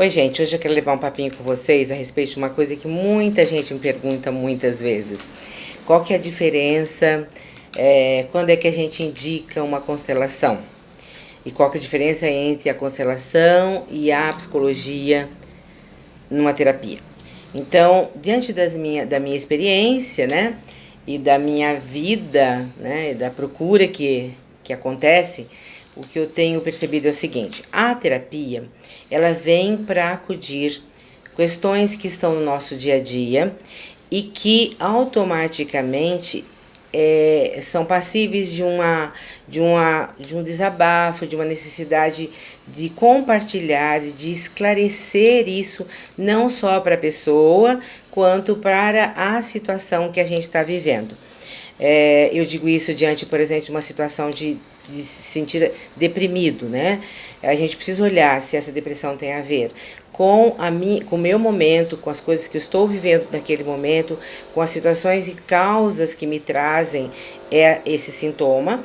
Oi, gente, hoje eu quero levar um papinho com vocês a respeito de uma coisa que muita gente me pergunta muitas vezes. Qual que é a diferença, quando é que a gente indica uma constelação? E qual que é a diferença entre a constelação e a psicologia numa terapia? Então, diante da minha experiência, né, e da minha vida, né, e da procura que acontece, o que eu tenho percebido é o seguinte: a terapia, ela vem para acudir questões que estão no nosso dia a dia e que automaticamente são passíveis de um desabafo, de uma necessidade de compartilhar, de esclarecer isso, não só para a pessoa, quanto para a situação que a gente está vivendo. Eu digo isso diante, por exemplo, de uma situação de se sentir deprimido, né? A gente precisa olhar se essa depressão tem a ver com com o meu momento, com as coisas que eu estou vivendo naquele momento, com as situações e causas que me trazem esse sintoma,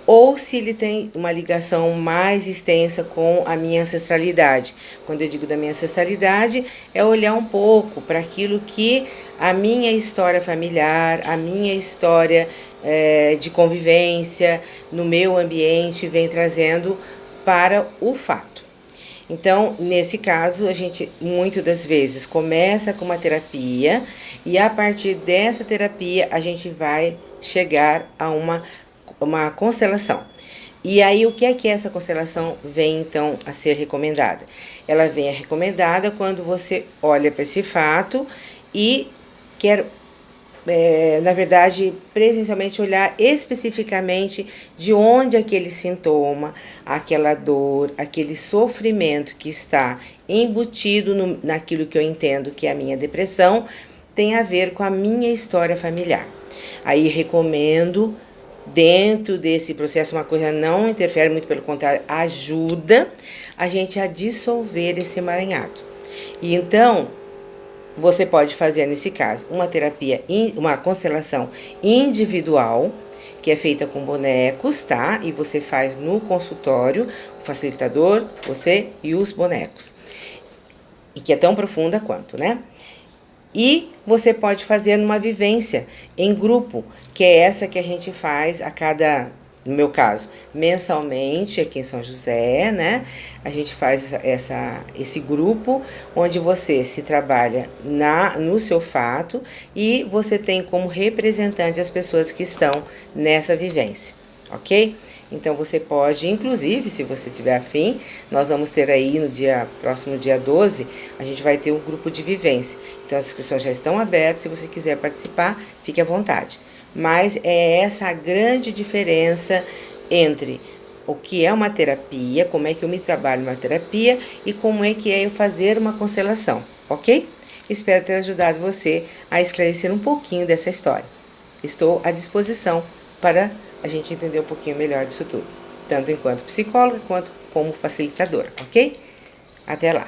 ou se ele tem uma ligação mais extensa com a minha ancestralidade. Quando eu digo da minha ancestralidade, é olhar um pouco para aquilo que a minha história familiar, a minha história de convivência no meu ambiente vem trazendo para o fato. Então, nesse caso, a gente muitas das vezes começa com uma terapia e a partir dessa terapia a gente vai chegar a uma constelação. E aí, o que é que essa constelação vem, então, a ser recomendada? Ela vem a recomendada quando você olha para esse fato e quer, na verdade, presencialmente olhar especificamente de onde aquele sintoma, aquela dor, aquele sofrimento que está embutido naquilo que eu entendo que é a minha depressão, tem a ver com a minha história familiar. Aí recomendo, dentro desse processo, uma coisa não interfere, muito pelo contrário, ajuda a gente a dissolver esse emaranhado. E então, você pode fazer, nesse caso, uma terapia, uma constelação individual, que é feita com bonecos, tá? E você faz no consultório, o facilitador, você e os bonecos. E que é tão profunda quanto, né? E você pode fazer numa vivência em grupo, que é essa que a gente faz no meu caso, mensalmente aqui em São José, né? A gente faz esse grupo onde você se trabalha no seu fato e você tem como representante as pessoas que estão nessa vivência. Ok? Então você pode, inclusive, se você tiver afim, nós vamos ter aí no próximo dia 12, a gente vai ter um grupo de vivência. Então as inscrições já estão abertas, se você quiser participar, fique à vontade. Mas é essa a grande diferença entre o que é uma terapia, como é que eu me trabalho numa terapia e como é que é eu fazer uma constelação, ok? Espero ter ajudado você a esclarecer um pouquinho dessa história. Estou à disposição para a gente entender um pouquinho melhor disso tudo, tanto enquanto psicóloga quanto como facilitadora, ok? Até lá!